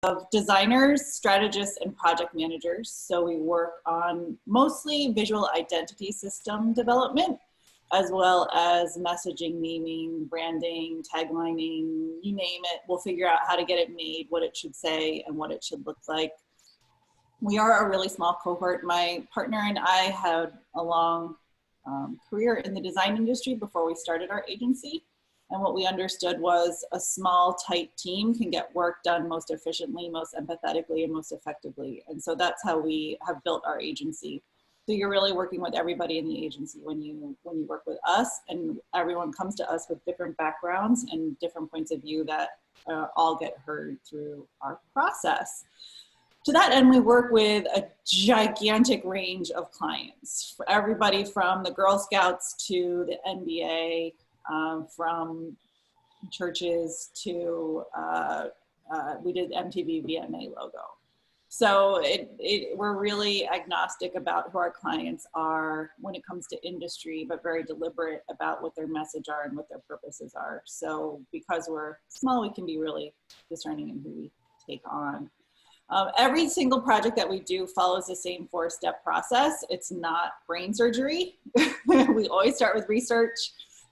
of designers, strategists, and project managers. So we work on mostly visual identity system development, as well as messaging, naming, branding, taglining, you name it. We'll figure out how to get it made, what it should say, and what it should look like. We are a really small cohort. My partner and I had a long career in the design industry before we started our agency. And what we understood was a small, tight team can get work done most efficiently, most empathetically, and most effectively. And so that's how we have built our agency. So you're really working with everybody in the agency when you work with us, and everyone comes to us with different backgrounds and different points of view that all get heard through our process. To that end, we work with a gigantic range of clients, for everybody from the Girl Scouts to the NBA, from churches to, we did MTV VMA logo. So we're really agnostic about who our clients are when it comes to industry, but very deliberate about what their message are and what their purposes are. So because we're small, we can be really discerning in who we take on. Every single project that we do follows the same 4-step process. It's not brain surgery. We always start with research.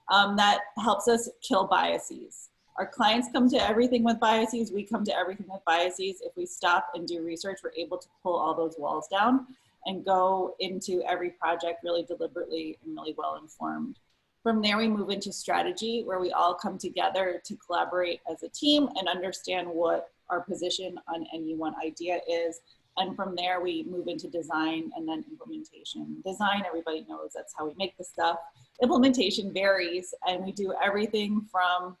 That helps us kill biases. Our clients come to everything with biases. We come to everything with biases. If we stop and do research, we're able to pull all those walls down and go into every project really deliberately and really well informed. From there, we move into strategy, where we all come together to collaborate as a team and understand what our position on any one idea is. And from there, we move into design and then implementation. Design, everybody knows that's how we make the stuff. Implementation varies, and we do everything from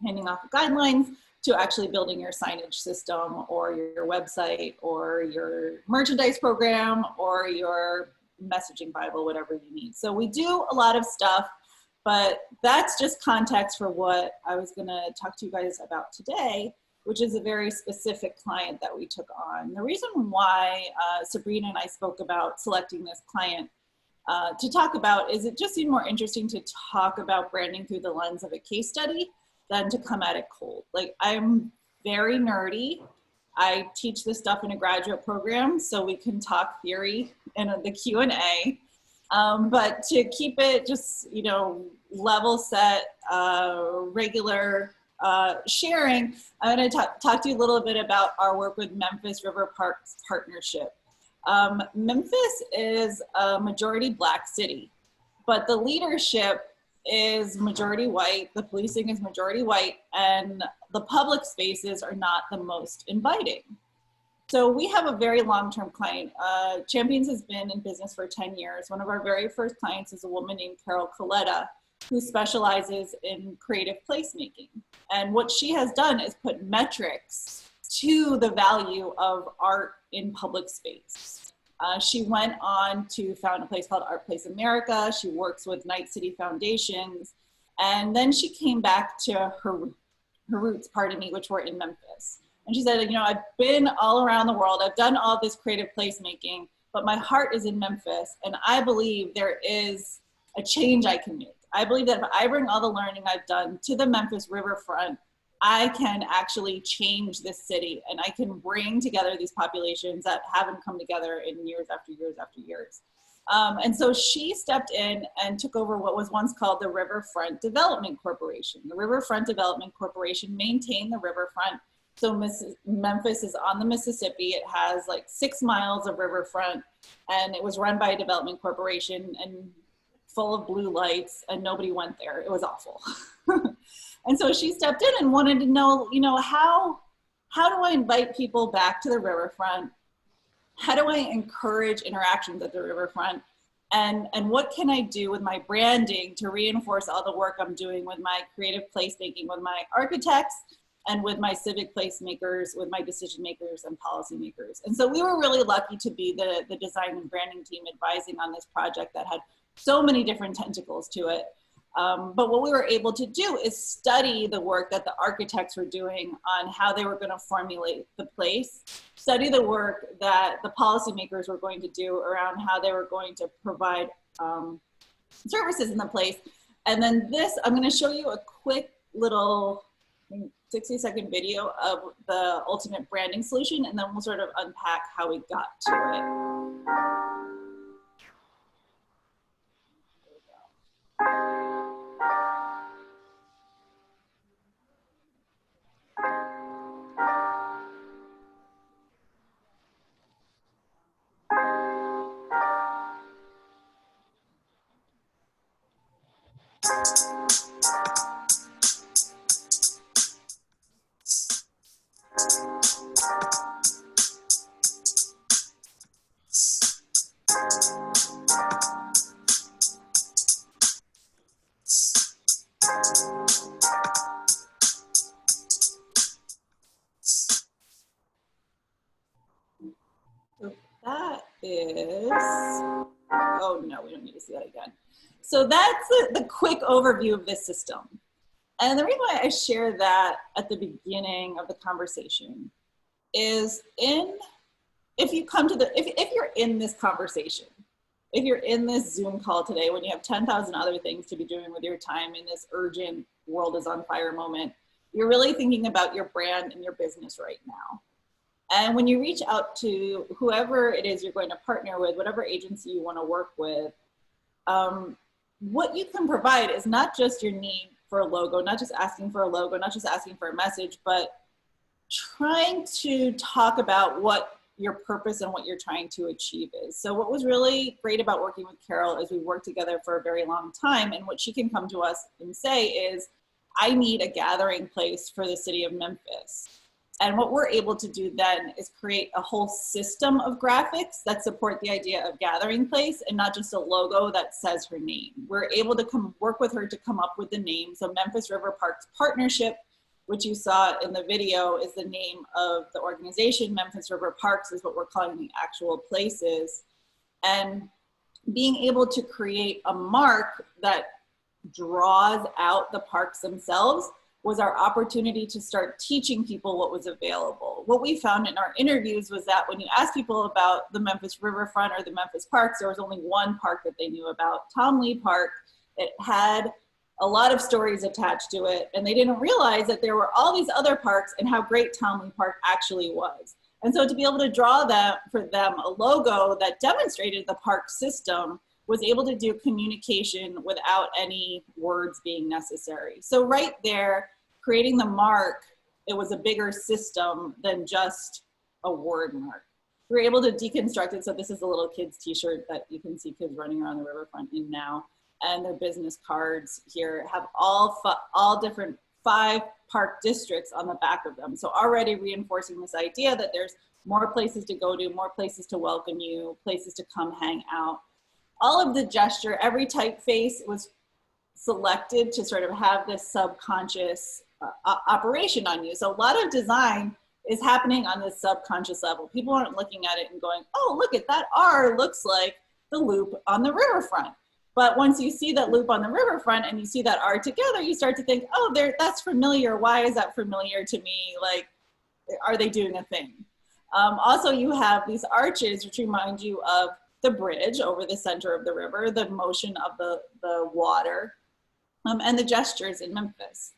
handing off guidelines to actually building your signage system or your website or your merchandise program or your messaging Bible, whatever you need. So we do a lot of stuff, but that's just context for what I was gonna talk to you guys about today, which is a very specific client that we took on. The reason why Sabrina and I spoke about selecting this client to talk about is it just seemed more interesting to talk about branding through the lens of a case study than to come at it cold. Like, I'm very nerdy. I teach this stuff in a graduate program, so we can talk theory in the Q&A. But to keep it just, you know, level set, regular sharing, I'm going to talk to you a little bit about our work with Memphis River Parks Partnership. Memphis is a majority Black city, but the leadership is majority white, the policing is majority white, and the public spaces are not the most inviting. So we have a very long-term client. Champions has been in business for 10 years. One of our very first clients is a woman named Carol Coletta, who specializes in creative placemaking. And what she has done is put metrics to the value of art in public space. She went on to found a place called Art Place America. She works with Night City Foundations. And then she came back to her roots, pardon me, which were in Memphis. And she said, you know, I've been all around the world. I've done all this creative placemaking, but my heart is in Memphis. And I believe there is a change I can make. I believe that if I bring all the learning I've done to the Memphis riverfront, I can actually change this city, and I can bring together these populations that haven't come together in years after years after years. And so she stepped in and took over what was once called the Riverfront Development Corporation. The Riverfront Development Corporation maintained the riverfront. So Memphis is on the Mississippi. It has like 6 miles of riverfront, and it was run by a development corporation and full of blue lights, and nobody went there. It was awful. And so she stepped in and wanted to know, you know, how do I invite people back to the riverfront? How do I encourage interactions at the riverfront? And what can I do with my branding to reinforce all the work I'm doing with my creative placemaking, with my architects, and with my civic placemakers, with my decision makers and policymakers? And so we were really lucky to be the design and branding team advising on this project that had so many different tentacles to it. But what we were able to do is study the work that the architects were doing on how they were going to formulate the place, study the work that the policymakers were going to do around how they were going to provide services in the place. And then this, I'm going to show you a quick little 60-second video of the ultimate branding solution, and then we'll sort of unpack how we got to it. So that is, oh no, we don't need to see that again. So that's the quick overview of this system. And the reason why I share that at the beginning of the conversation is if you come to if you're in this conversation, if you're in this Zoom call today when you have 10,000 other things to be doing with your time in this urgent world is on fire moment, you're really thinking about your brand and your business right now. And when you reach out to whoever it is you're going to partner with, whatever agency you want to work with, what you can provide is not just your need for a logo, not just asking for a logo, not just asking for a message, but trying to talk about what your purpose and what you're trying to achieve is. So what was really great about working with Carol is we worked together for a very long time, and what she can come to us and say is, I need a gathering place for the city of Memphis. And what we're able to do then is create a whole system of graphics that support the idea of gathering place and not just a logo that says her name. We're able to work with her to come up with the name. So Memphis River Parks Partnership, which you saw in the video, is the name of the organization. Memphis River Parks is what we're calling the actual places. And being able to create a mark that draws out the parks themselves was our opportunity to start teaching people what was available. What we found in our interviews was that when you ask people about the Memphis Riverfront or the Memphis parks, there was only one park that they knew about, Tom Lee Park. It had a lot of stories attached to it, and they didn't realize that there were all these other parks and how great Tom Lee Park actually was. And so to be able to draw that for them a logo that demonstrated the park system was able to do communication without any words being necessary. So right there, creating the mark, it was a bigger system than just a word mark. We were able to deconstruct it. So this is a little kid's t-shirt that you can see kids running around the riverfront in now. And their business cards here have all different 5 park districts on the back of them. So already reinforcing this idea that there's more places to go to, more places to welcome you, places to come hang out. All of the gesture, every typeface was selected to sort of have this subconscious operation on you. So a lot of design is happening on this subconscious level. People aren't looking at it and going, oh, look at that R looks like the loop on the riverfront. But once you see that loop on the riverfront and you see that R together, you start to think, oh, that's familiar. Why is that familiar to me? Like, are they doing a thing? Also, you have these arches, which remind you of the bridge over the center of the river, the motion of the water, and the gestures in Memphis.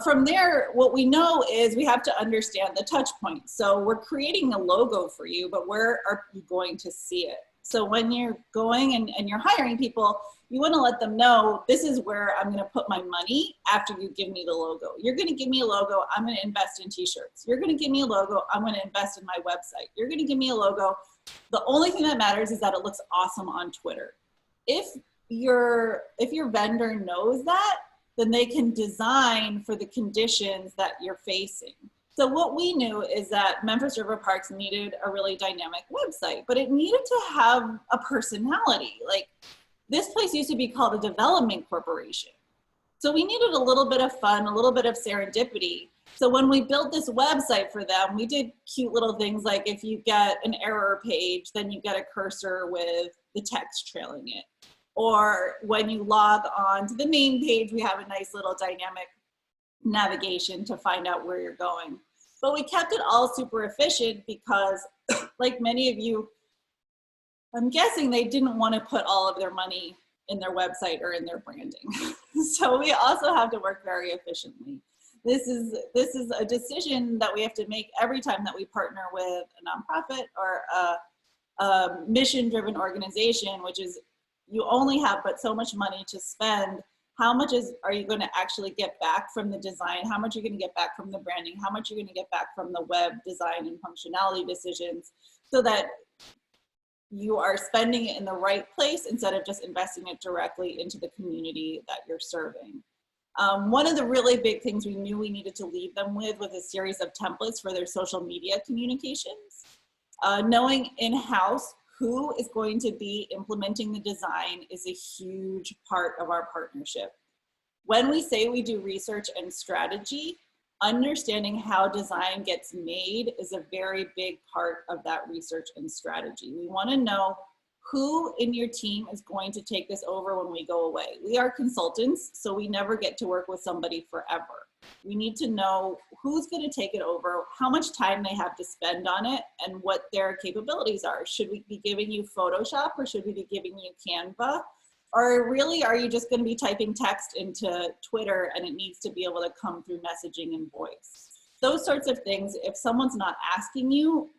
From there, what we know is we have to understand the touch points. So we're creating a logo for you, but where are you going to see it? So when you're going and you're hiring people, you want to let them know, this is where I'm going to put my money after you give me the logo. You're going to give me a logo, I'm going to invest in t-shirts. You're going to give me a logo, I'm going to invest in my website. You're going to give me a logo. The only thing that matters is that it looks awesome on Twitter. If your vendor knows that, then they can design for the conditions that you're facing. So what we knew is that Memphis River Parks needed a really dynamic website, but it needed to have a personality. Like, this place used to be called a development corporation. So we needed a little bit of fun, a little bit of serendipity. So when we built this website for them, we did cute little things like if you get an error page, then you get a cursor with the text trailing it. Or when you log on to the main page, we have a nice little dynamic navigation to find out where you're going. But we kept it all super efficient because, like many of you, I'm guessing they didn't want to put all of their money in their website or in their branding. So we also have to work very efficiently. this is a decision that we have to make every time that we partner with a nonprofit or a mission-driven organization, which is you only have but so much money to spend. How much are you going to actually get back from the design? How much are you going to get back from the branding? How much are you going to get back from the web design and functionality decisions, so that you are spending it in the right place instead of just investing it directly into the community that you're serving. One of the really big things we knew we needed to leave them with was a series of templates for their social media communications. Knowing in-house who is going to be implementing the design is a huge part of our partnership. When we say we do research and strategy, understanding how design gets made is a very big part of that research and strategy. We want to know who in your team is going to take this over when we go away. We are consultants, so we never get to work with somebody forever. We need to know who's going to take it over, how much time they have to spend on it, and what their capabilities are. Should we be giving you Photoshop, or should we be giving you Canva? Or really, are you just going to be typing text into Twitter and it needs to be able to come through messaging and voice? Those sorts of things, if someone's not asking you,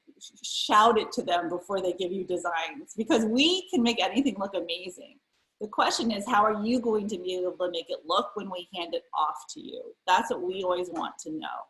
shout it to them before they give you designs, because we can make anything look amazing. The question is, how are you going to be able to make it look when we hand it off to you? That's what we always want to know.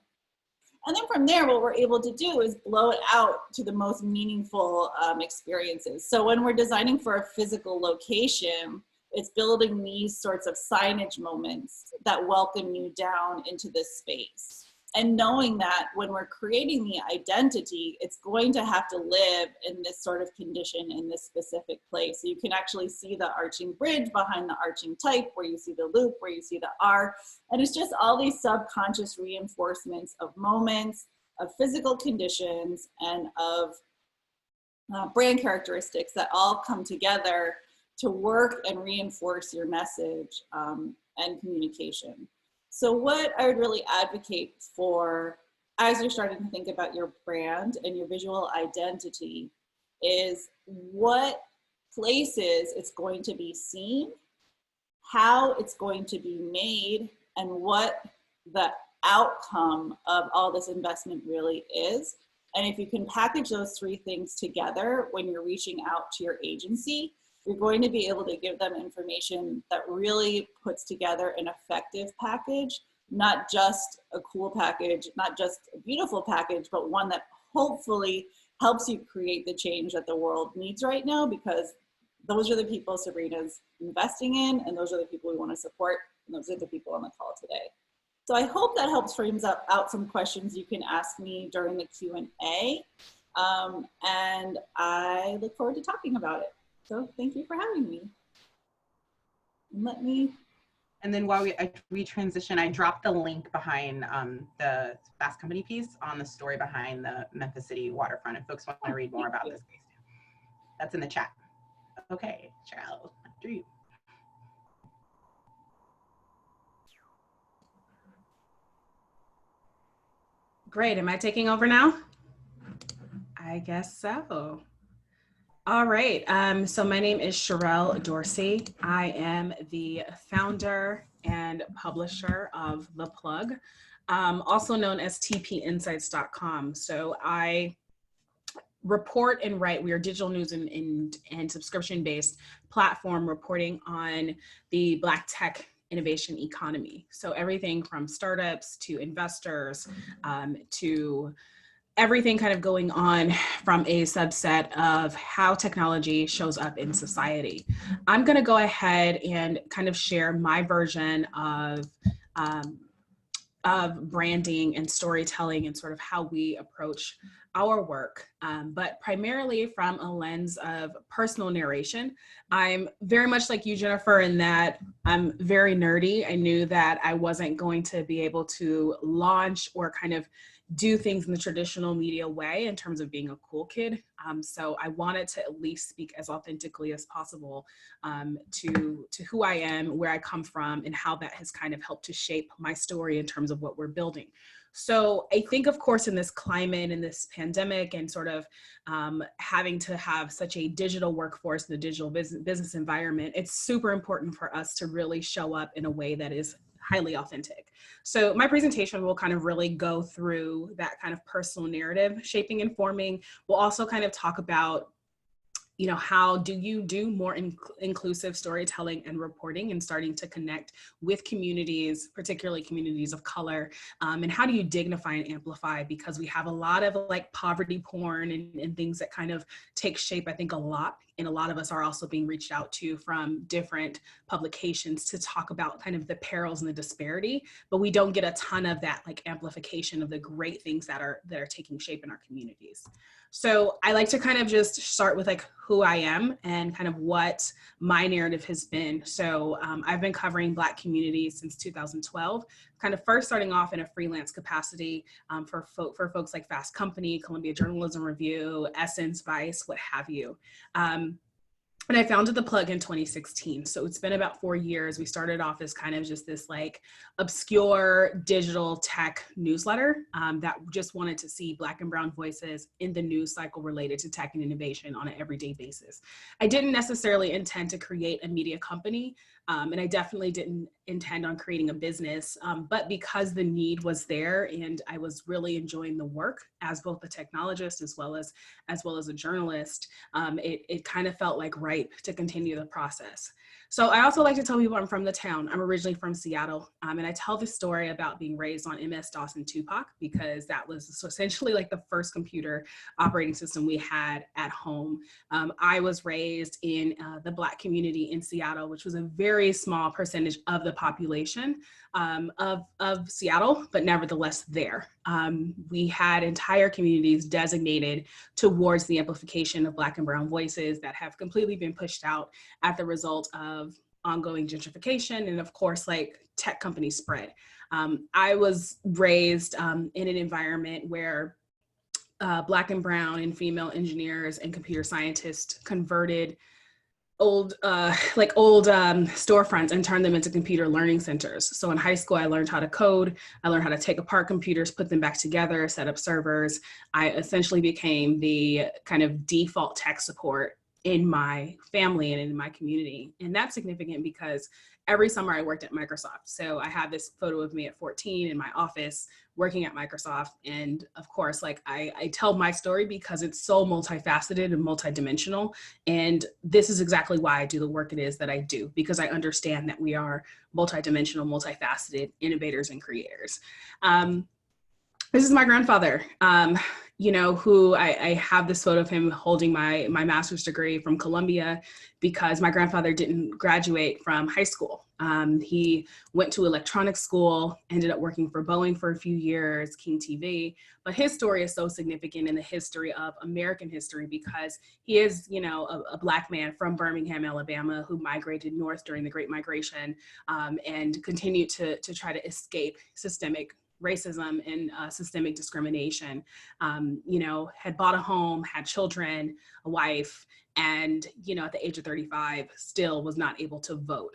And then from there, what we're able to do is blow it out to the most meaningful experiences. So when we're designing for a physical location, it's building these sorts of signage moments that welcome you down into this space. And knowing that when we're creating the identity, it's going to have to live in this sort of condition in this specific place. So you can actually see the arching bridge behind the arching type, where you see the loop, where you see the R. And it's just all these subconscious reinforcements of moments, of physical conditions, and of brand characteristics that all come together to work and reinforce your message and communication. So what I would really advocate for, as you're starting to think about your brand and your visual identity, is what places it's going to be seen, how it's going to be made, and what the outcome of all this investment really is. And if you can package those three things together when you're reaching out to your agency, you're going to be able to give them information that really puts together an effective package, not just a cool package, not just a beautiful package, but one that hopefully helps you create the change that the world needs right now, because those are the people Sabrina's investing in, and those are the people we want to support, and those are the people on the call today. So I hope that helps frames out some questions you can ask me during the Q&A, and I look forward to talking about it. So thank you for having me. And then while we transition, I dropped the link behind the Fast Company piece on the story behind the Memphis City waterfront. If folks want to read more about this case, that's in the chat. Okay, Cheryl, after you. Great, am I taking over now? I guess so. All right, so my name is Sherelle Dorsey. I am the founder and publisher of The Plug, also known as tpinsights.com. So I report and write, we are digital news and subscription-based platform reporting on the Black tech innovation economy. So everything from startups to investors to everything kind of going on from a subset of how technology shows up in society. I'm going to go ahead and kind of share my version of branding and storytelling and sort of how we approach our work, but primarily from a lens of personal narration. I'm very much like you, Jennifer, in that I'm very nerdy. I knew that I wasn't going to be able to launch or kind of do things in the traditional media way in terms of being a cool kid. So I wanted to at least speak as authentically as possible to who I am, where I come from, and how that has kind of helped to shape my story in terms of what we're building. So I think, of course, in this climate, in this pandemic, and sort of having to have such a digital workforce in the digital business environment, it's super important for us to really show up in a way that is highly authentic. So my presentation will kind of really go through that kind of personal narrative, shaping and forming. We'll also kind of talk about, you know, how do you do more inclusive storytelling and reporting and starting to connect with communities, particularly communities of color, and how do you dignify and amplify, because we have a lot of like poverty porn and things that kind of take shape, I think, a lot. And a lot of us are also being reached out to from different publications to talk about kind of the perils and the disparity, but we don't get a ton of that like amplification of the great things that are taking shape in our communities. So I like to kind of just start with like who I am and kind of what my narrative has been. So I've been covering Black communities since 2012, kind of first starting off in a freelance capacity for folks like Fast Company, Columbia Journalism Review, Essence, Vice, what have you. And I founded The Plug in 2016. So it's been about 4 years. We started off as kind of just this like obscure digital tech newsletter that just wanted to see Black and brown voices in the news cycle related to tech and innovation on an everyday basis. I didn't necessarily intend to create a media company, and I definitely didn't intend on creating a business, but because the need was there and I was really enjoying the work as both a technologist as well as a journalist, it kind of felt like right to continue the process. So I also like to tell people I'm from the town. I'm originally from Seattle, and I tell this story about being raised on MS-DOS and Tupac because that was essentially like the first computer operating system we had at home. I was raised in the Black community in Seattle, which was a very small percentage of the population of Seattle, but nevertheless there. We had entire communities designated towards the amplification of Black and brown voices that have completely been pushed out at the result of ongoing gentrification and of course like tech company spread. I was raised in an environment where Black and brown and female engineers and computer scientists converted old storefronts and turned them into computer learning centers. So in high school, I learned how to code. I learned how to take apart computers, put them back together, set up servers. I essentially became the kind of default tech support in my family and in my community. And that's significant because every summer I worked at Microsoft. So I have this photo of me at 14 in my office working at Microsoft. And of course, like I tell my story because it's so multifaceted and multidimensional. And this is exactly why I do the work it is that I do, because I understand that we are multidimensional, multifaceted innovators and creators. This is my grandfather, you know, who I have this photo of him holding my master's degree from Columbia because my grandfather didn't graduate from high school. He went to electronics school, ended up working for Boeing for a few years, King TV, but his story is so significant in the history of American history because he is, you know, a Black man from Birmingham, Alabama, who migrated north during the Great Migration and continued to try to escape systemic racism and systemic discrimination, you know, had bought a home, had children, a wife, and, you know, at the age of 35, still was not able to vote.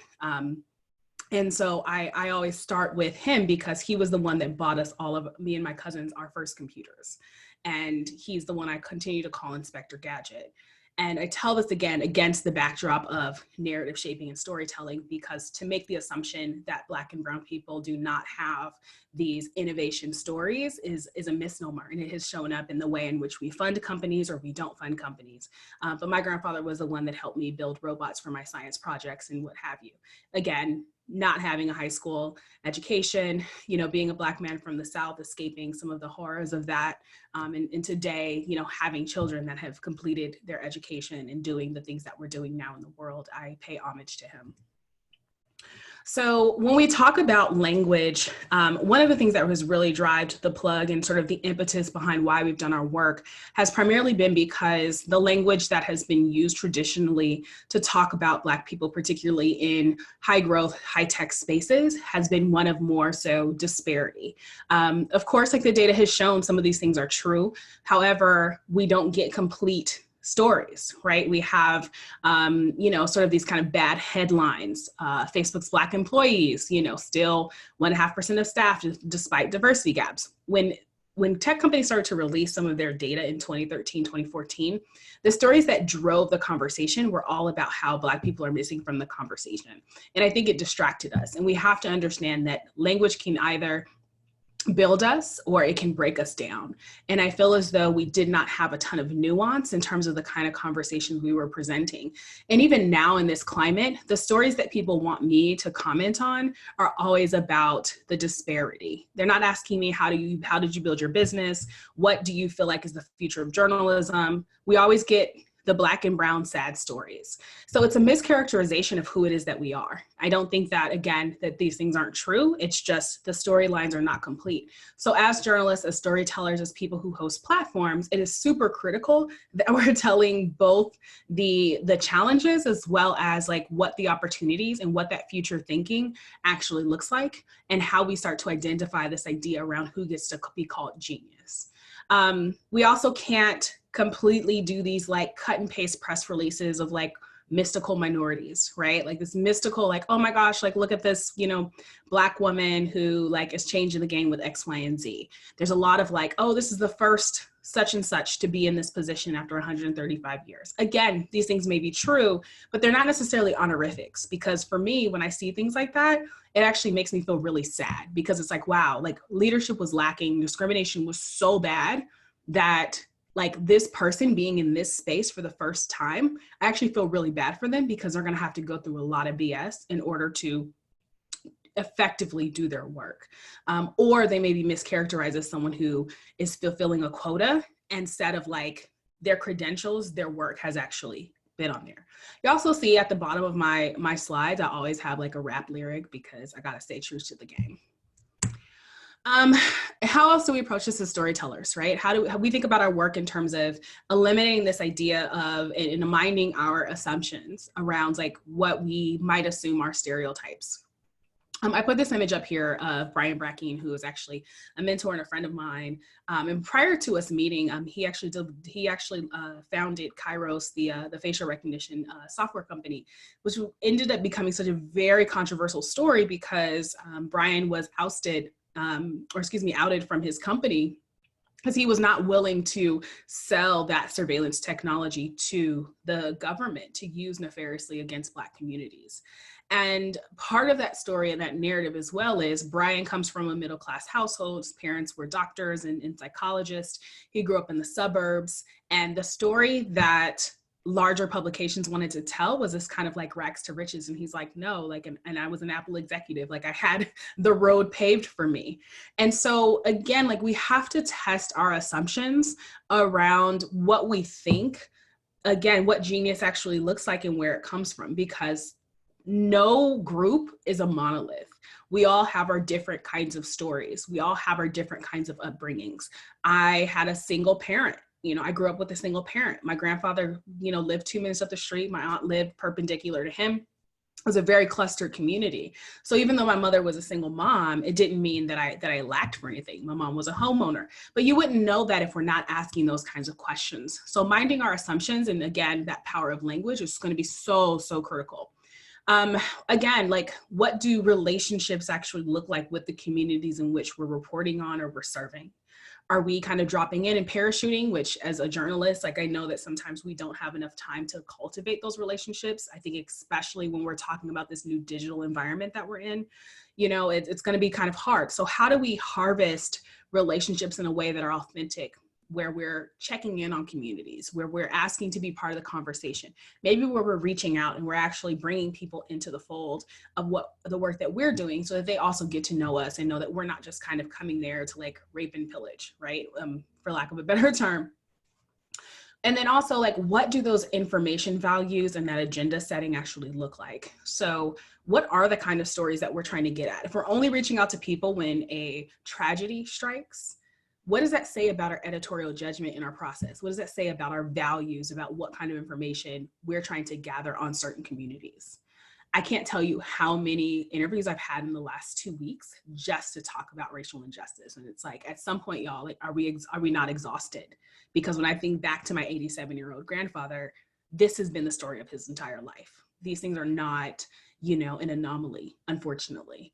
And so I always start with him because he was the one that bought us, all of me and my cousins, our first computers. And he's the one I continue to call Inspector Gadget. And I tell this again against the backdrop of narrative shaping and storytelling, because to make the assumption that Black and brown people do not have these innovation stories is a misnomer. And it has shown up in the way in which we fund companies or we don't fund companies. But my grandfather was the one that helped me build robots for my science projects and what have you. Again, not having a high school education, you know, being a Black man from the South, escaping some of the horrors of that. And today, you know, having children that have completed their education and doing the things that we're doing now in the world, I pay homage to him. So when we talk about language, one of the things that has really driven The Plug and sort of the impetus behind why we've done our work has primarily been because the language that has been used traditionally to talk about Black people, particularly in high growth, high tech spaces, has been one of more so disparity. Of course, like the data has shown, some of these things are true. However, we don't get complete stories, right? We have, you know, sort of these kind of bad headlines. Facebook's Black employees, you know, still 1.5% of staff despite diversity gaps. When when tech companies started to release some of their data in 2013, 2014, the stories that drove the conversation were all about how Black people are missing from the conversation. And I think it distracted us. And we have to understand that language can either build us or it can break us down. And I feel as though we did not have a ton of nuance in terms of the kind of conversations we were presenting. And even now in this climate, the stories that people want me to comment on are always about the disparity. They're not asking me, how did you build your business? What do you feel like is the future of journalism? We always get the Black and brown sad stories. So it's a mischaracterization of who it is that we are. I don't think that, again, that these things aren't true. It's just the storylines are not complete. So as journalists, as storytellers, as people who host platforms, it is super critical that we're telling both the challenges as well as like what the opportunities and what that future thinking actually looks like, and how we start to identify this idea around who gets to be called genius. We also can't completely do these like cut and paste press releases of like mystical minorities, right? Like this mystical, like, oh my gosh, like look at this, you know, Black woman who like is changing the game with X, Y, and Z. There's a lot of like, oh, this is the first such and such to be in this position after 135 years. Again, these things may be true, but they're not necessarily honorifics, because for me, when I see things like that, it actually makes me feel really sad, because it's like, wow, like leadership was lacking, discrimination was so bad that like this person being in this space for the first time, I actually feel really bad for them, because they're going to have to go through a lot of BS in order to effectively do their work. Or they may be mischaracterized as someone who is fulfilling a quota instead of like their credentials, their work has actually been on there. You also see at the bottom of my slides, I always have like a rap lyric, because I got to stay true to the game. How else do we approach this as storytellers, right? How we think about our work in terms of eliminating this idea of and minding our assumptions around like what we might assume are stereotypes. I put this image up here of Brian Brackeen, who is actually a mentor and a friend of mine. And prior to us meeting, he actually founded Kairos, the facial recognition software company, which ended up becoming such a very controversial story, because Brian was outed from his company because he was not willing to sell that surveillance technology to the government to use nefariously against Black communities. And part of that story and that narrative as well is Brian comes from a middle-class household. His parents were doctors and psychologists. He grew up in the suburbs. And the story that larger publications wanted to tell was this kind of like rags to riches. And he's like, no, like, and I was an Apple executive, like I had the road paved for me. And so again, like we have to test our assumptions around what we think, again, what genius actually looks like and where it comes from, because no group is a monolith. We all have our different kinds of stories. We all have our different kinds of upbringings. I had a single parent. You know, I grew up with a single parent. My grandfather, you know, lived 2 minutes up the street. My aunt lived perpendicular to him. It was a very clustered community. So even though my mother was a single mom, it didn't mean that I lacked for anything. My mom was a homeowner, but you wouldn't know that if we're not asking those kinds of questions. So minding our assumptions, and again, that power of language is going to be so, so critical. Again, like what do relationships actually look like with the communities in which we're reporting on or we're serving? Are we kind of dropping in and parachuting, which as a journalist, like I know that sometimes we don't have enough time to cultivate those relationships. I think especially when we're talking about this new digital environment that we're in, you know, it's going to be kind of hard. So how do we harvest relationships in a way that are authentic, where we're checking in on communities, where we're asking to be part of the conversation, maybe where we're reaching out and we're actually bringing people into the fold of what the work that we're doing, so that they also get to know us and know that we're not just kind of coming there to like rape and pillage, right? For lack of a better term. And then also like, what do those information values and that agenda setting actually look like? So what are the kind of stories that we're trying to get at? If we're only reaching out to people when a tragedy strikes, what does that say about our editorial judgment in our process? What does that say about our values, about what kind of information we're trying to gather on certain communities? I can't tell you how many interviews I've had in the last 2 weeks just to talk about racial injustice. And it's like, at some point, y'all, like, are we not exhausted? Because when I think back to my 87-year-old grandfather, this has been the story of his entire life. These things are not, you know, an anomaly, unfortunately.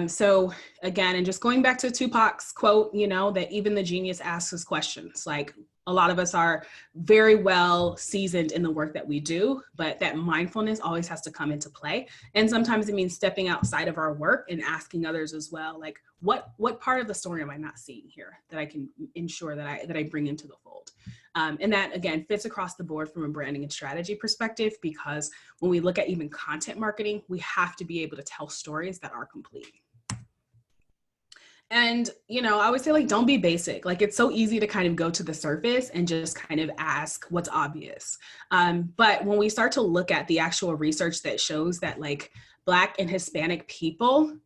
So again, and just going back to Tupac's quote, you know, that even the genius asks us questions. Like, a lot of us are very well seasoned in the work that we do, but that mindfulness always has to come into play. And sometimes it means stepping outside of our work and asking others as well, like, what part of the story am I not seeing here that I can ensure that I bring into the fold? And that, again, fits across the board from a branding and strategy perspective, because when we look at even content marketing, we have to be able to tell stories that are complete. And, you know, I always say, like, don't be basic. Like, it's so easy to kind of go to the surface and just kind of ask what's obvious. But when we start to look at the actual research that shows that, like, Black and Hispanic people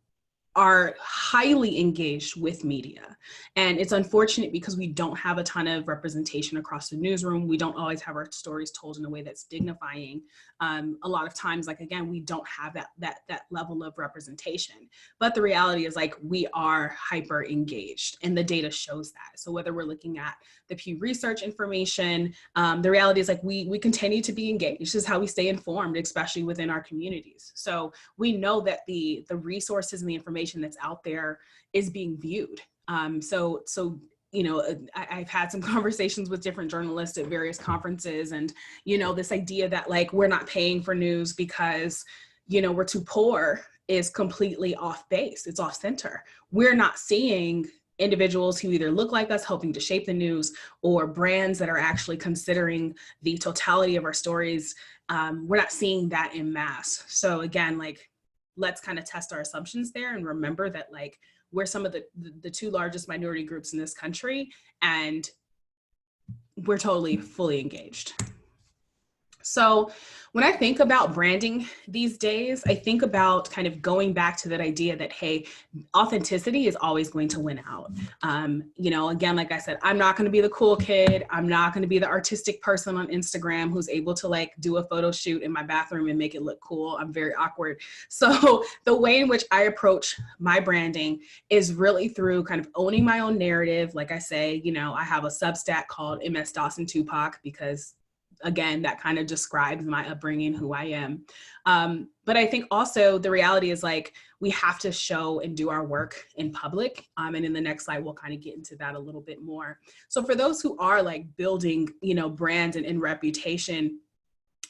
are highly engaged with media. And it's unfortunate because we don't have a ton of representation across the newsroom. We don't always have our stories told in a way that's dignifying. A lot of times, like, again, we don't have that level of representation. But the reality is, like, we are hyper engaged, and the data shows that. So whether we're looking at the Pew Research information, the reality is, like, we continue to be engaged. This is how we stay informed, especially within our communities. So we know that the resources and the information that's out there is being viewed. So you know, I've had some conversations with different journalists at various conferences, and, you know, this idea that, like, we're not paying for news because, you know, we're too poor is completely off base. It's off center. We're not seeing individuals who either look like us helping to shape the news, or brands that are actually considering the totality of our stories. We're not seeing that in mass. So again, like, let's kind of test our assumptions there and remember that, like, we're some of the two largest minority groups in this country, and we're totally fully engaged. So when I think about branding these days, I think about kind of going back to that idea that, hey, authenticity is always going to win out. You know, again, like I said, I'm not going to be the cool kid. I'm not going to be the artistic person on Instagram who's able to, like, do a photo shoot in my bathroom and make it look cool. I'm very awkward. So the way in which I approach my branding is really through kind of owning my own narrative. Like I say, you know, I have a Substack called MS Dawson Tupac because, again, that kind of describes my upbringing, who I am. But I think also the reality is, like, we have to show and do our work in public. And in the next slide, we'll kind of get into that a little bit more. So for those who are, like, building, you know, brands and reputation,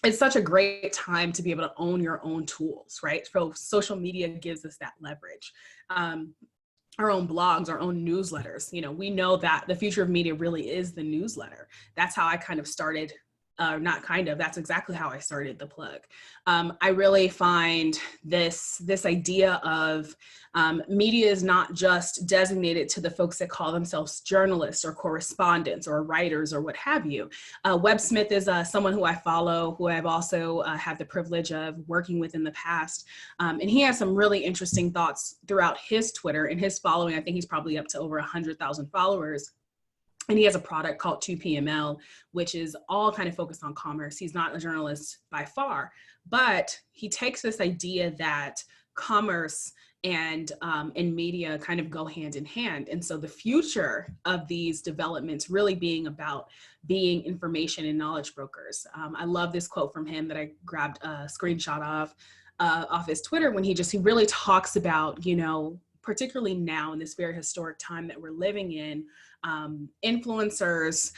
it's such a great time to be able to own your own tools, right? So social media gives us that leverage. Our own blogs, our own newsletters. You know, we know that the future of media really is the newsletter. That's how I kind of started. That's exactly how I started The Plug. I really find this idea of media is not just designated to the folks that call themselves journalists or correspondents or writers or what have you. Webb Smith is someone who I follow, who I've also had the privilege of working with in the past. And he has some really interesting thoughts throughout his Twitter and his following. I think he's probably up to over 100,000 followers. And he has a product called 2PML, which is all kind of focused on commerce. He's not a journalist by far, but he takes this idea that commerce and media kind of go hand in hand. And so the future of these developments really being about being information and knowledge brokers. I love this quote from him that I grabbed a screenshot of off his Twitter, when he really talks about, you know, particularly now in this very historic time that we're living in, influencers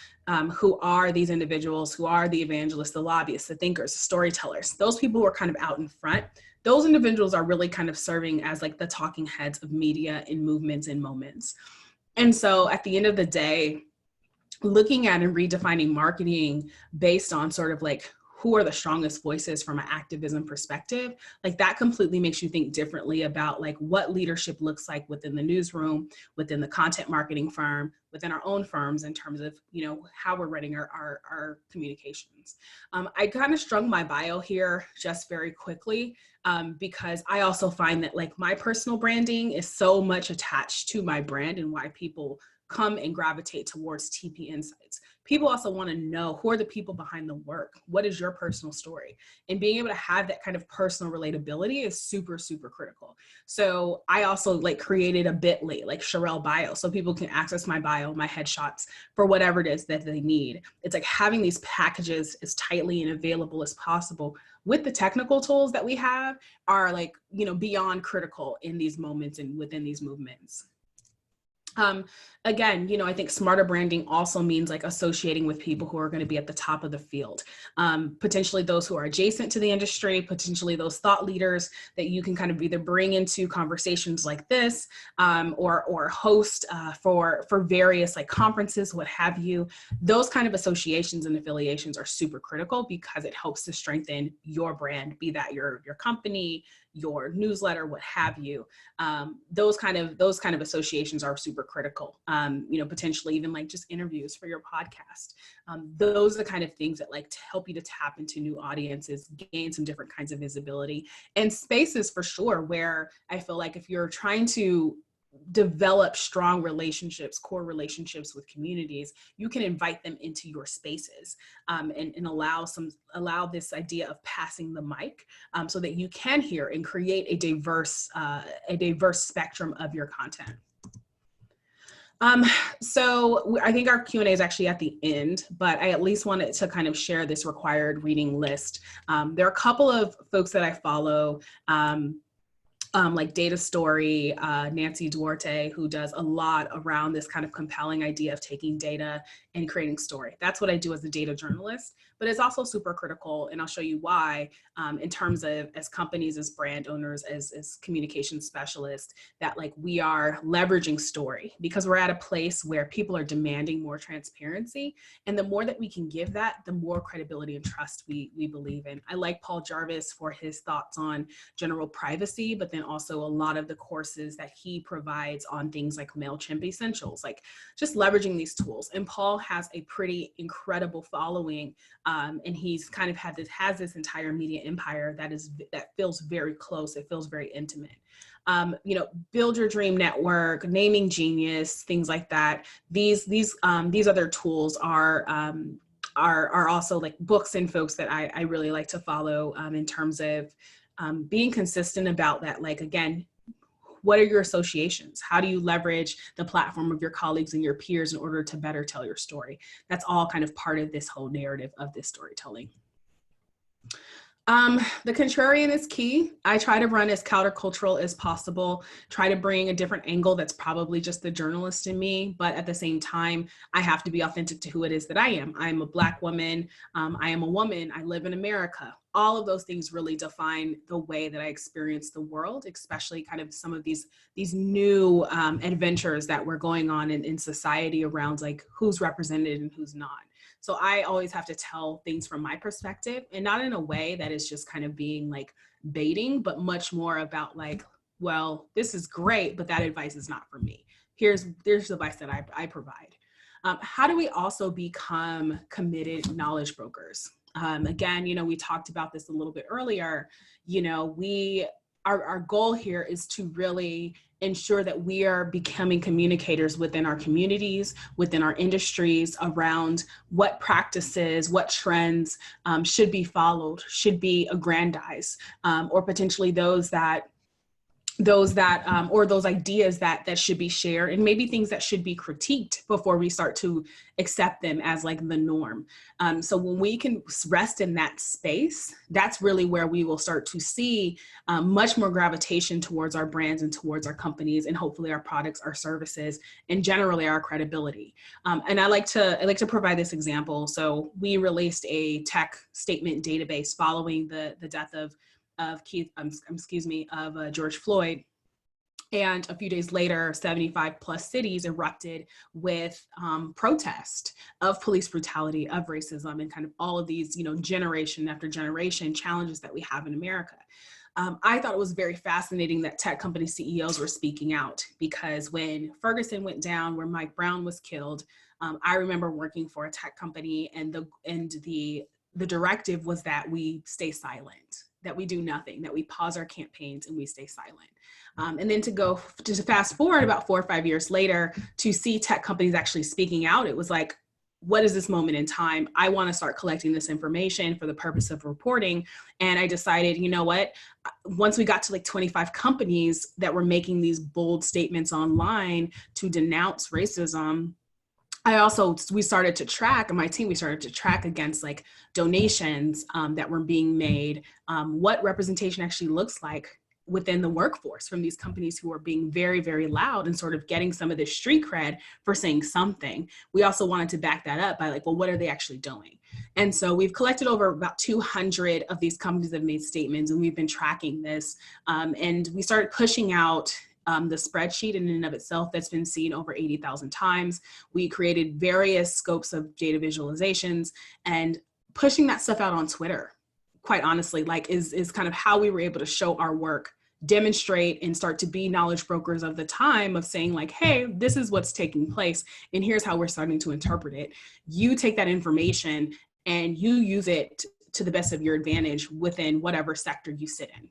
who are these individuals, who are the evangelists, the lobbyists, the thinkers, the storytellers, those people who are kind of out in front, those individuals are really kind of serving as, like, the talking heads of media in movements and moments. And so at the end of the day, looking at and redefining marketing based on sort of, like, who are the strongest voices from an activism perspective, like, that completely makes you think differently about, like, what leadership looks like within the newsroom, within the content marketing firm, within our own firms, in terms of, you know, how we're running our communications. I kind of strung my bio here just very quickly because I also find that, like, my personal branding is so much attached to my brand and why people come and gravitate towards TP Insights. People also want to know, who are the people behind the work? What is your personal story? And being able to have that kind of personal relatability is super, super critical. So I also like created a bit.ly, like Sherelle Bio, so people can access my bio, my headshots for whatever it is that they need. It's like having these packages as tightly and available as possible with the technical tools that we have are like, you know, beyond critical in these moments and within these movements. Again, you know, I think smarter branding also means like associating with people who are going to be at the top of the field, potentially those who are adjacent to the industry, potentially those thought leaders that you can kind of either bring into conversations like this, or host for various like conferences, what have you. Those kind of associations and affiliations are super critical because it helps to strengthen your brand, be that your company, your newsletter, what have you. Those kind of associations are super critical. You know, potentially even like just interviews for your podcast. Those are the kind of things that like to help you to tap into new audiences, gain some different kinds of visibility, and spaces for sure where I feel like if you're trying to develop strong relationships, core relationships with communities, you can invite them into your spaces, and allow this idea of passing the mic, so that you can hear and create a diverse spectrum of your content. So I think our Q&A is actually at the end, but I at least wanted to kind of share this required reading list. There are a couple of folks that I follow, like Data Story, Nancy Duarte, who does a lot around this kind of compelling idea of taking data and creating story. That's what I do as a data journalist, but it's also super critical, and I'll show you why, in terms of as companies, as brand owners, as communication specialists, that like we are leveraging story because we're at a place where people are demanding more transparency. And the more that we can give that, the more credibility and trust we believe in. I like Paul Jarvis for his thoughts on general privacy, but then also a lot of the courses that he provides on things like MailChimp Essentials, like just leveraging these tools. And Paul has a pretty incredible following, and he's kind of has this entire media empire that feels very close. It feels very intimate. You know, Build Your Dream Network, Naming Genius, things like that. These other tools are also like books and folks that I really like to follow, in terms of being consistent about that. Like, again, what are your associations? How do you leverage the platform of your colleagues and your peers in order to better tell your story? That's all kind of part of this whole narrative of this storytelling. The contrarian is key. I try to run as countercultural as possible, try to bring a different angle that's probably just the journalist in me, but at the same time, I have to be authentic to who it is that I am. I'm a Black woman, I am a woman, I live in America. All of those things really define the way that I experience the world, especially kind of some of these new adventures that were going on in society around like who's represented and who's not. So I always have to tell things from my perspective, and not in a way that is just kind of being like baiting, but much more about like, well, this is great, but that advice is not for me. Here's the advice that I provide. How do we also become committed knowledge brokers? Again, you know, we talked about this a little bit earlier. You know, our goal here is to really ensure that we are becoming communicators within our communities, within our industries, around what practices, what trends should be followed, should be aggrandized, or potentially those ideas that should be shared, and maybe things that should be critiqued before we start to accept them as like the norm. So when we can rest in that space, that's really where we will start to see much more gravitation towards our brands and towards our companies, and hopefully our products, our services, and generally our credibility. And I like to provide this example. So we released a tech statement database following the death of George Floyd. And a few days later, 75 plus cities erupted with protest of police brutality, of racism, and kind of all of these, you know, generation after generation challenges that we have in America. I thought it was very fascinating that tech company CEOs were speaking out, because when Ferguson went down, where Mike Brown was killed, I remember working for a tech company, and the directive was that we stay silent. that we do nothing, that we pause our campaigns and we stay silent. And then to fast forward about 4 or 5 years later, to see tech companies actually speaking out, it was like, what is this moment in time? I want to start collecting this information for the purpose of reporting. And I decided, you know what, once we got to like 25 companies that were making these bold statements online to denounce racism, we started to track, and my team, we started to track against like donations that were being made, what representation actually looks like within the workforce from these companies who are being very, very loud and sort of getting some of this street cred for saying something. We also wanted to back that up by like, well, what are they actually doing? And so we've collected over about 200 of these companies that have made statements, and we've been tracking this. And we started pushing out the spreadsheet in and of itself that's been seen over 80,000 times. We created various scopes of data visualizations, and pushing that stuff out on Twitter, quite honestly, like is kind of how we were able to show our work, demonstrate, and start to be knowledge brokers of the time of saying like, hey, this is what's taking place, and here's how we're starting to interpret it. You take that information and you use it to the best of your advantage within whatever sector you sit in.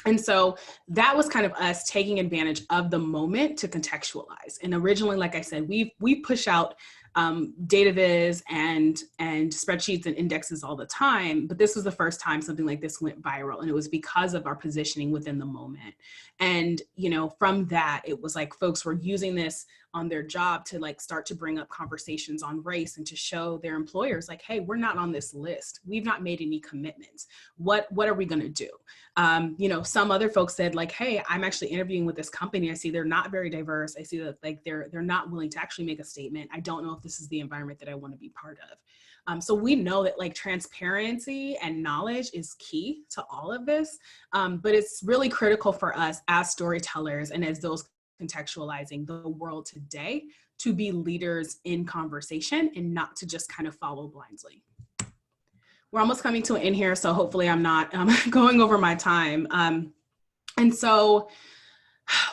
And so that was kind of us taking advantage of the moment to contextualize. And originally, like I said, we push out data viz and spreadsheets and indexes all the time, but this was the first time something like this went viral, and it was because of our positioning within the moment. And, you know, from that, it was like folks were using this on their job to like start to bring up conversations on race and to show their employers like, hey, we're not on this list. We've not made any commitments. What are we going to do? You know, some other folks said like, hey, I'm actually interviewing with this company. I see they're not very diverse. I see that like they're not willing to actually make a statement. I don't know if this is the environment that I want to be part of. So we know that like transparency and knowledge is key to all of this, but it's really critical for us as storytellers and as those contextualizing the world today to be leaders in conversation and not to just kind of follow blindly. We're almost coming to an end here, so hopefully I'm not going over my time. And so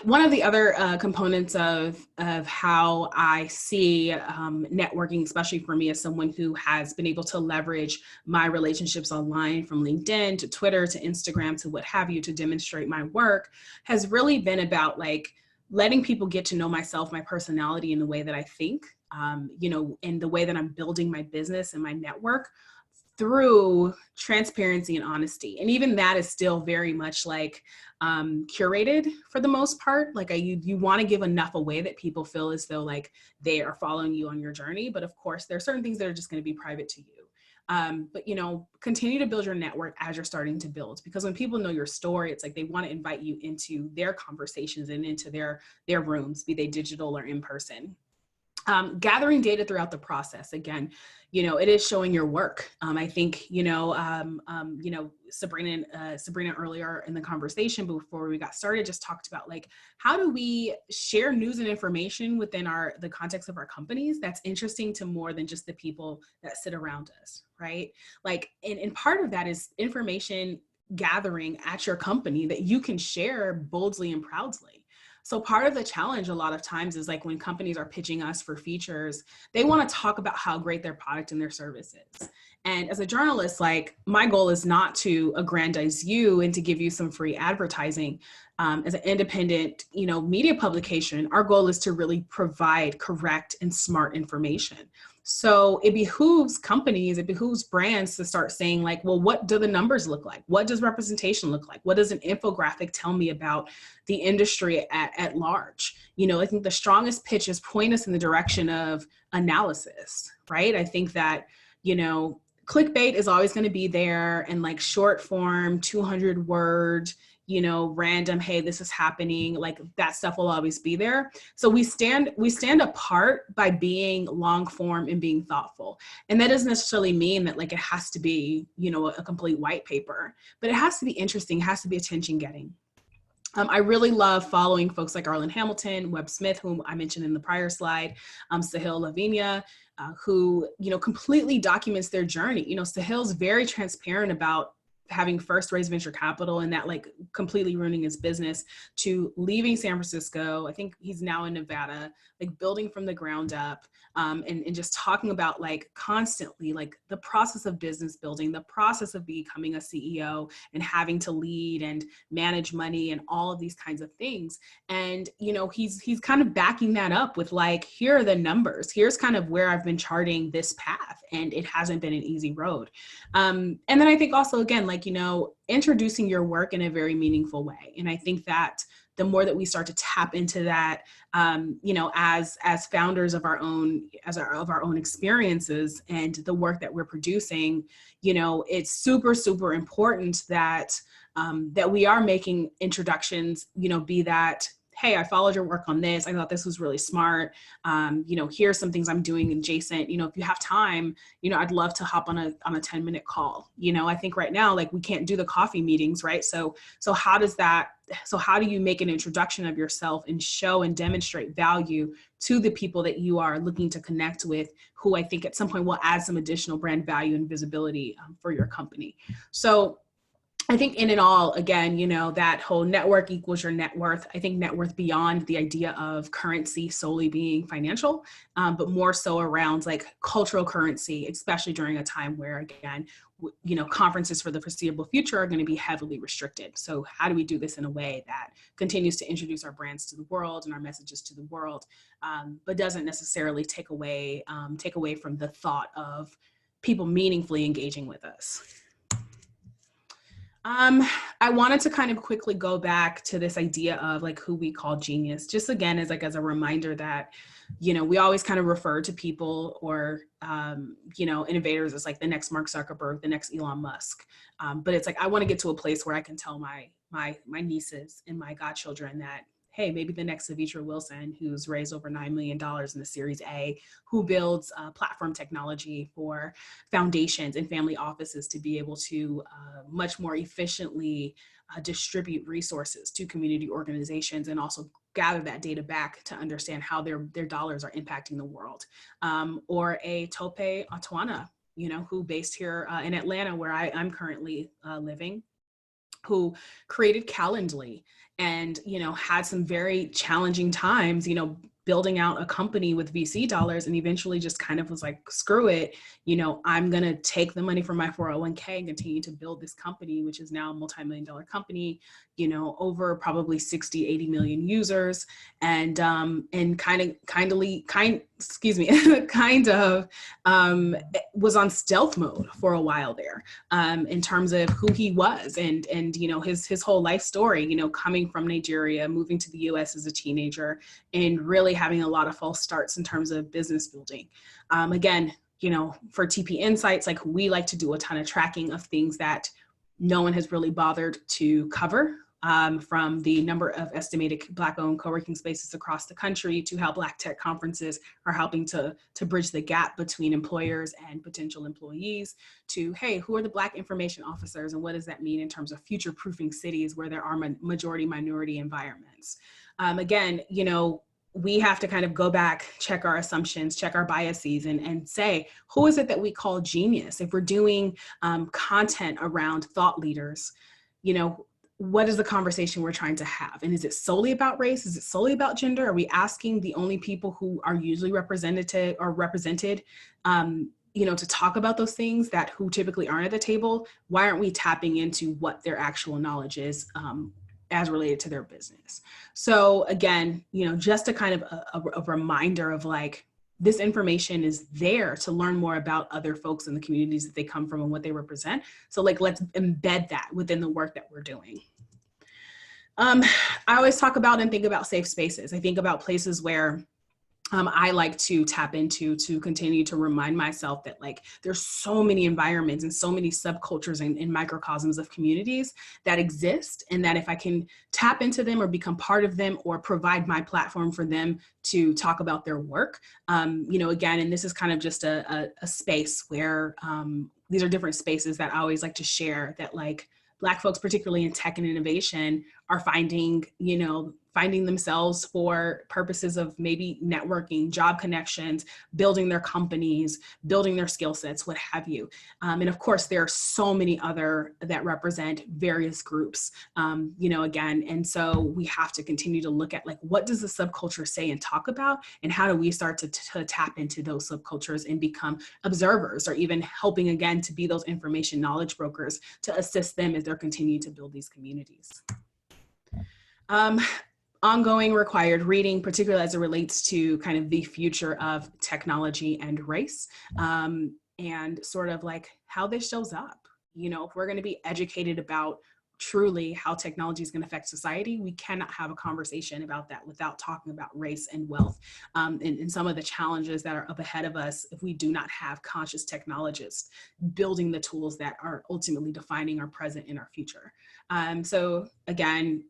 one of the other components of how I see networking, especially for me as someone who has been able to leverage my relationships online from LinkedIn to Twitter to Instagram to what have you to demonstrate my work, has really been about like letting people get to know myself, my personality, and the way that I think, you know, and the way that I'm building my business and my network through transparency and honesty. And even that is still very much like curated for the most part. Like you want to give enough away that people feel as though like they are following you on your journey. But of course, there are certain things that are just going to be private to you. But, you know, continue to build your network as you're starting to build, because when people know your story, it's like they want to invite you into their conversations and into their rooms, be they digital or in person. Gathering data throughout the process. Again, you know, it is showing your work. I think, you know, Sabrina earlier in the conversation before we got started just talked about like, how do we share news and information within the context of our companies that's interesting to more than just the people that sit around us, right? Like, and part of that is information gathering at your company that you can share boldly and proudly. So part of the challenge a lot of times is like when companies are pitching us for features, they want to talk about how great their product and their service is. And as a journalist, like my goal is not to aggrandize you and to give you some free advertising. As an independent, you know, media publication, our goal is to really provide correct and smart information. So it behooves companies, it behooves brands to start saying like, well, what do the numbers look like? What does representation look like? What does an infographic tell me about the industry at large? You know, I think the strongest pitches point us in the direction of analysis, right? I think that, you know, clickbait is always going to be there, and like short form, 200 word, you know, random, hey, this is happening, like that stuff will always be there. So we stand apart by being long form and being thoughtful. And that doesn't necessarily mean that like it has to be, you know, a complete white paper, but it has to be interesting, it has to be attention getting. I really love following folks like Arlen Hamilton, Webb Smith, whom I mentioned in the prior slide, Sahil Lavinia, who, you know, completely documents their journey. You know, Sahil's very transparent about having first raised venture capital and that like completely ruining his business, to leaving San Francisco. I think he's now in Nevada, like building from the ground up, and just talking about like constantly like the process of business building, the process of becoming a CEO and having to lead and manage money and all of these kinds of things. And, you know, he's kind of backing that up with like, here are the numbers. Here's kind of where I've been charting this path, and it hasn't been an easy road. And then I think also, again, like, you know, introducing your work in a very meaningful way. And I think that the more that we start to tap into that, you know, as founders of our own, of our own experiences and the work that we're producing, you know, it's super, super important that that we are making introductions, you know, be that, hey, I followed your work on this. I thought this was really smart. You know, here's some things I'm doing adjacent. You know, if you have time, you know, I'd love to hop on a 10-minute call. You know, I think right now, like we can't do the coffee meetings, right? So how do you make an introduction of yourself and show and demonstrate value to the people that you are looking to connect with, who I think at some point will add some additional brand value and visibility for your company. So I think in it all, again, you know, that whole network equals your net worth. I think net worth beyond the idea of currency solely being financial, but more so around like cultural currency, especially during a time where, again, you know, conferences for the foreseeable future are going to be heavily restricted. So how do we do this in a way that continues to introduce our brands to the world and our messages to the world, but doesn't necessarily take away from the thought of people meaningfully engaging with us? I wanted to kind of quickly go back to this idea of like who we call genius, just again, as a reminder that, you know, we always kind of refer to people or, you know, innovators as like the next Mark Zuckerberg, the next Elon Musk. But it's like, I want to get to a place where I can tell my nieces and my godchildren that, hey, maybe the next Savitra Wilson, who's raised over $9 million in the Series A, who builds platform technology for foundations and family offices to be able to much more efficiently distribute resources to community organizations and also gather that data back to understand how their dollars are impacting the world. Or a Tope Atuana, you know, who based here in Atlanta, where I'm currently living, who created Calendly and, you know, had some very challenging times, you know, building out a company with VC dollars, and eventually just kind of was like, screw it, you know, I'm going to take the money from my 401k and continue to build this company, which is now a multi-million-dollar company, you know, over probably 60, 80 million users, and was on stealth mode for a while there, in terms of who he was and, you know, his whole life story, you know, coming from Nigeria, moving to the US as a teenager, and really having a lot of false starts in terms of business building. Again, you know, for TP Insights, like we like to do a ton of tracking of things that no one has really bothered to cover, from the number of estimated Black-owned co-working spaces across the country to how Black tech conferences are helping to bridge the gap between employers and potential employees, to, hey, who are the Black information officers and what does that mean in terms of future-proofing cities where there are majority minority environments. Again, you know, we have to kind of go back, check our assumptions, check our biases, and say, who is it that we call genius? If we're doing content around thought leaders, you know, what is the conversation we're trying to have? And is it solely about race? Is it solely about gender? Are we asking the only people who are usually represented, you know, to talk about those things that who typically aren't at the table? Why aren't we tapping into what their actual knowledge is, as related to their business? So again, you know, just a kind of a reminder of like, this information is there to learn more about other folks in the communities that they come from and what they represent. So like, let's embed that within the work that we're doing. I always talk about and think about safe spaces. I think about places where I like to tap into to continue to remind myself that like there's so many environments and so many subcultures and microcosms of communities that exist, and that if I can tap into them or become part of them or provide my platform for them to talk about their work, you know, again, and this is kind of just a space where these are different spaces that I always like to share, that like Black folks, particularly in tech and innovation, are finding, finding themselves for purposes of maybe networking, job connections, building their companies, building their skill sets, what have you. And of course, there are so many other that represent various groups, again. And so we have to continue to look at, like, what does the subculture say and talk about? And how do we start to tap into those subcultures and become observers, or even helping, again, to be those information knowledge brokers to assist them as they're continuing to build these communities. Ongoing required reading, particularly as it relates to kind of the future of technology and race, and sort of like how this shows up. If we're going to be educated about truly how technology is going to affect society, we cannot have a conversation about that without talking about race and wealth, and some of the challenges that are up ahead of us if we do not have conscious technologists building the tools that are ultimately defining our present and our future. So again,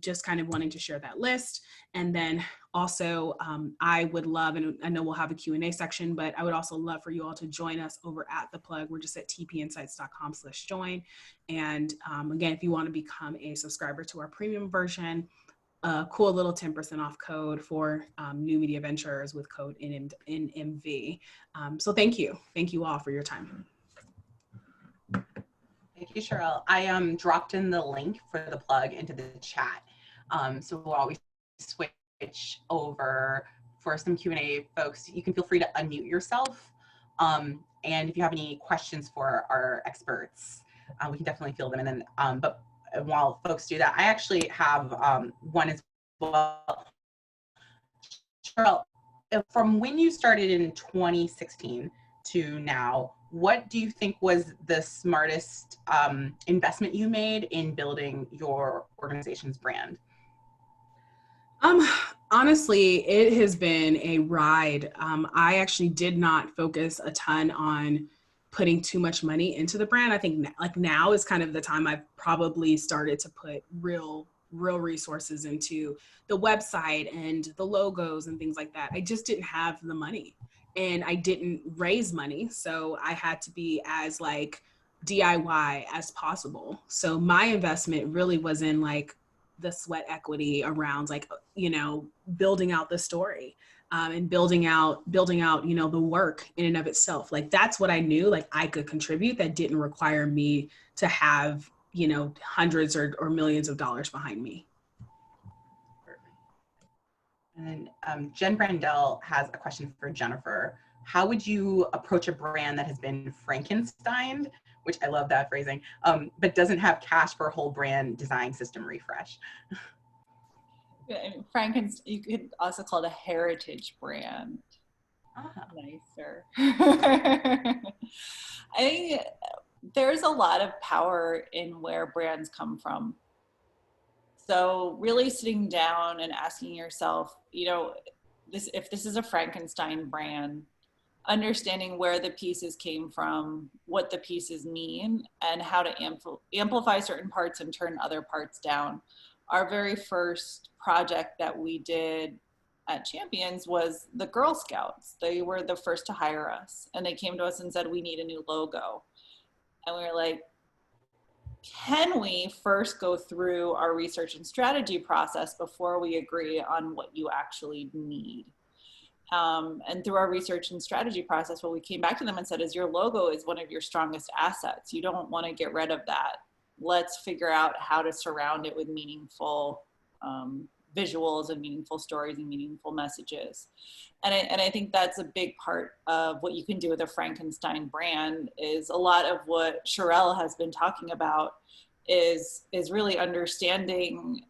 just kind of wanting to share that list. And then also, I would love, and I know we'll have a Q&A section, but I would also love for you all to join us over at The Plug. We're just at tpinsights.com/join. And again, if you want to become a subscriber to our premium version, a cool little 10% off code for new media ventures with code NMV. So thank you. Thank you all for your time. Thank you, Cheryl. I dropped in the link for The Plug into the chat. So we'll always switch over for some Q&A, folks. You can feel free to unmute yourself. And if you have any questions for our experts, we can definitely field them. And then, but while folks do that, I actually have one as well. Cheryl, from when you started in 2016 to now, what do you think was the smartest investment you made in building your organization's brand? Honestly, it has been a ride. I actually did not focus a ton on putting too much money into the brand. I think like now is kind of the time I've probably started to put real resources into the website and the logos and things like that. I just didn't have the money, and I didn't raise money. So I had to be as like DIY as possible. So my investment really was in like the sweat equity around like, building out the story, and building out, the work in and of itself. Like that's what I knew, like I could contribute that didn't require me to have, hundreds or millions of dollars behind me. And then Jen Brandell has a question for Jennifer. How would you approach a brand that has been Frankensteined, which I love that phrasing, but doesn't have cash for a whole brand design system refresh? Frankenstein, you could also call it a heritage brand. Nicer. I think there's a lot of power in where brands come from. So really sitting down and asking yourself, if this is a Frankenstein brand, understanding where the pieces came from, what the pieces mean, and how to amplify certain parts and turn other parts down. Our very first project that we did at Champions was the Girl Scouts. They were the first to hire us, and they came to us and said, we need a new logo. And we were like, can we first go through our research and strategy process before we agree on what you actually need? And through our research and strategy process, what we came back to them and said is, your logo is one of your strongest assets. You don't want to get rid of that. Let's figure out how to surround it with meaningful visuals and meaningful stories and meaningful messages. And I think that's a big part of what you can do with a Frankenstein brand. Is a lot of what Cheryl has been talking about is really understanding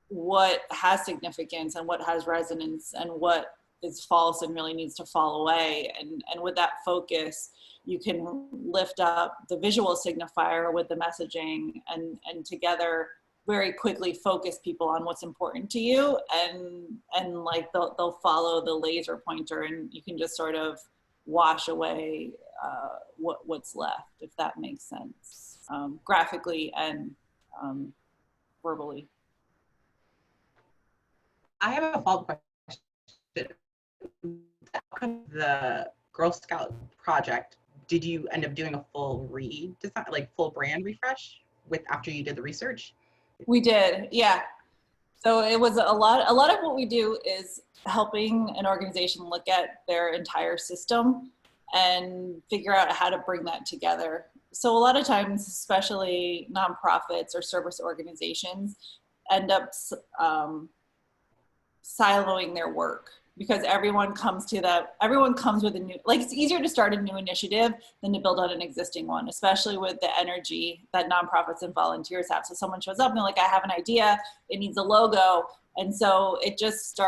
what has significance and what has resonance and what is false and really needs to fall away. And with that focus, you can lift up the visual signifier with the messaging, and together very quickly focus people on what's important to you, and like they'll follow the laser pointer, and you can just sort of wash away what's left, if that makes sense, graphically and verbally. I have a follow-up question. The Girl Scout project, did you end up doing a full redesign, like full brand refresh after you did the research? We did, yeah. So it was a lot of what we do is helping an organization look at their entire system and figure out how to bring that together. So a lot of times, especially nonprofits or service organizations, end up siloing their work because everyone comes with a new, like it's easier to start a new initiative than to build on an existing one, especially with the energy that nonprofits and volunteers have. So someone shows up and they're like, I have an idea, it needs a logo. And so it just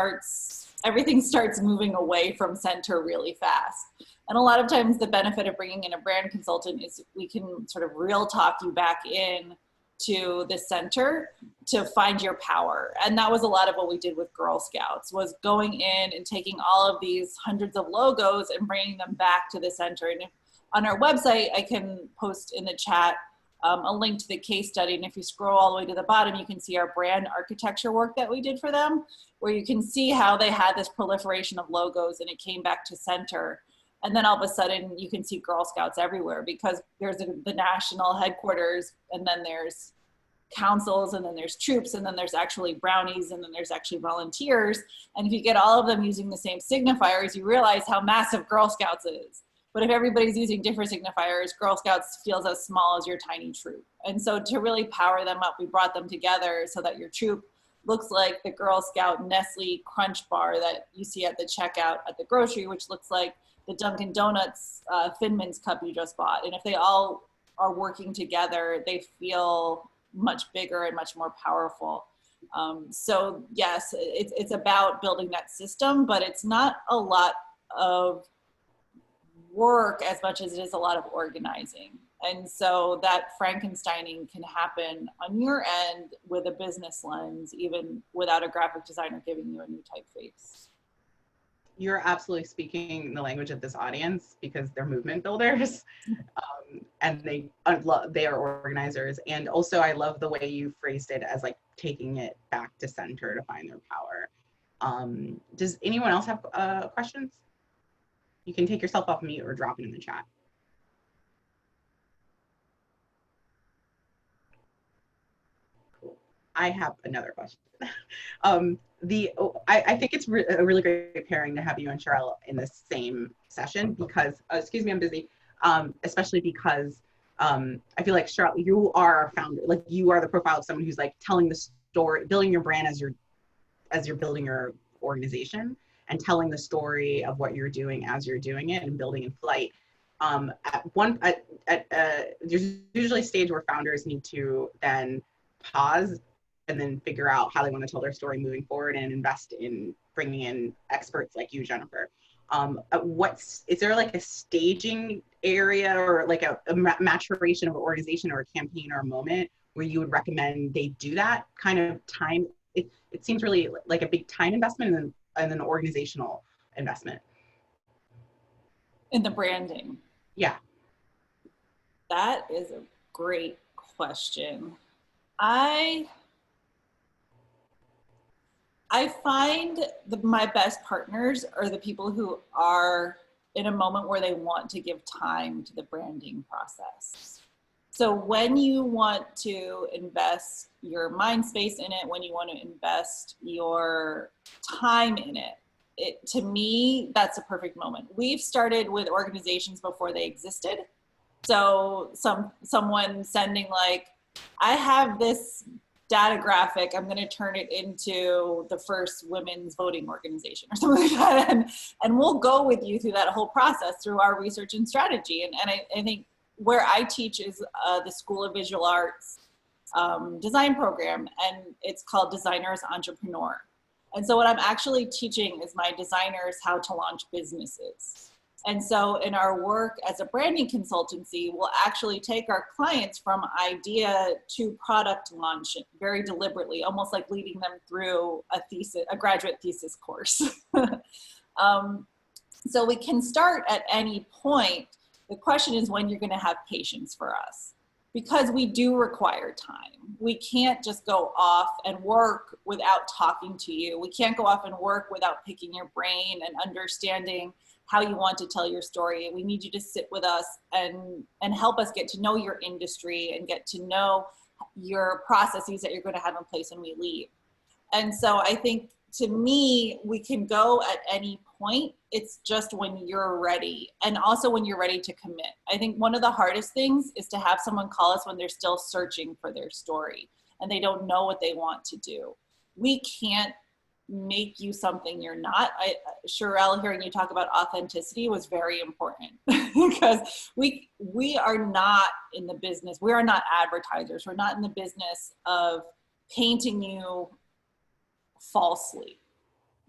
everything starts moving away from center really fast. And a lot of times the benefit of bringing in a brand consultant is we can sort of real talk you back in to the center to find your power. And that was a lot of what we did with Girl Scouts, was going in and taking all of these hundreds of logos and bringing them back to the center. And on our website, I can post in the chat a link to the case study. And if you scroll all the way to the bottom, you can see our brand architecture work that we did for them, where you can see how they had this proliferation of logos and it came back to center. And then all of a sudden you can see Girl Scouts everywhere because there's the national headquarters, and then there's councils, and then there's troops, and then there's actually brownies, and then there's actually volunteers. And if you get all of them using the same signifiers, you realize how massive Girl Scouts is. But if everybody's using different signifiers, Girl Scouts feels as small as your tiny troop. And so to really power them up, we brought them together so that your troop looks like the Girl Scout Nestle Crunch Bar that you see at the checkout at the grocery, which looks like the Dunkin' Donuts Thin Mints cup you just bought. And if they all are working together, they feel much bigger and much more powerful. So yes, it's about building that system, but it's not a lot of work as much as it is a lot of organizing. And so that Frankensteining can happen on your end with a business lens, even without a graphic designer giving you a new typeface. You're absolutely speaking the language of this audience because they're movement builders, and they are organizers. And also I love the way you phrased it as like taking it back to center to find their power. Does anyone else have questions? You can take yourself off mute or drop it in the chat. Cool. I have another question. I think it's a really great pairing to have you and Cheryl in the same session because, excuse me, I'm busy, especially because I feel like Cheryl, you are our founder, like you are the profile of someone who's like telling the story, building your brand as you're building your organization and telling the story of what you're doing as you're doing it and building in flight. There's usually a stage where founders need to then pause and then figure out how they want to tell their story moving forward and invest in bringing in experts like you, Jennifer. Is there like a staging area or like a maturation of an organization or a campaign or a moment where you would recommend they do that kind of time? It seems really like a big time investment and then an organizational investment. In the branding? Yeah. That is a great question. I find my best partners are the people who are in a moment where they want to give time to the branding process. So when you want to invest your mind space in it, when you want to invest your time in it, to me, that's a perfect moment. We've started with organizations before they existed. So someone sending like, I have this data graphic, I'm going to turn it into the first women's voting organization or something like that. And we'll go with you through that whole process through our research and strategy. And I think where I teach is the School of Visual Arts design program, and it's called Designers Entrepreneur. And so what I'm actually teaching is my designers how to launch businesses. And so in our work as a branding consultancy, we'll actually take our clients from idea to product launch very deliberately, almost like leading them through a graduate thesis course. So we can start at any point. The question is when you're going to have patience for us, because we do require time. We can't just go off and work without talking to you. We can't go off and work without picking your brain and understanding how you want to tell your story. We need you to sit with us and help us get to know your industry and get to know your processes that you're going to have in place when we leave. And so I think, to me, we can go at any point. It's just when you're ready, and also when you're ready to commit. I think one of the hardest things is to have someone call us when they're still searching for their story and they don't know what they want to do. We can't make you something you're not. Sherelle, hearing you talk about authenticity was very important because we are not in the business. We are not advertisers. We're not in the business of painting you falsely.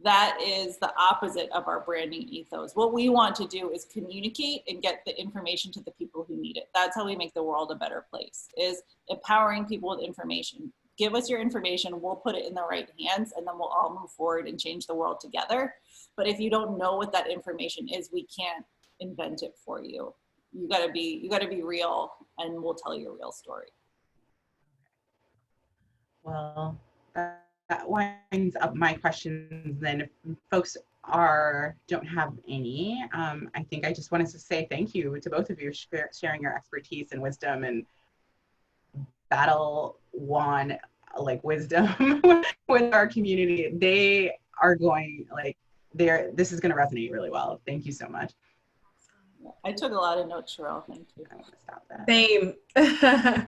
That is the opposite of our branding ethos. What we want to do is communicate and get the information to the people who need it. That's how we make the world a better place, is empowering people with information. Give us your information, we'll put it in the right hands, and then we'll all move forward and change the world together. But if you don't know what that information is, we can't invent it for you. You gotta be real, and we'll tell your real story. Well, that winds up my questions then. If folks don't have any, I think I just wanted to say thank you to both of you for sharing your expertise and wisdom and battle won like wisdom with our community. They are going this is going to resonate really well. Thank you so much. I took a lot of notes, Sherelle. Thank you. I'm gonna stop that. Same.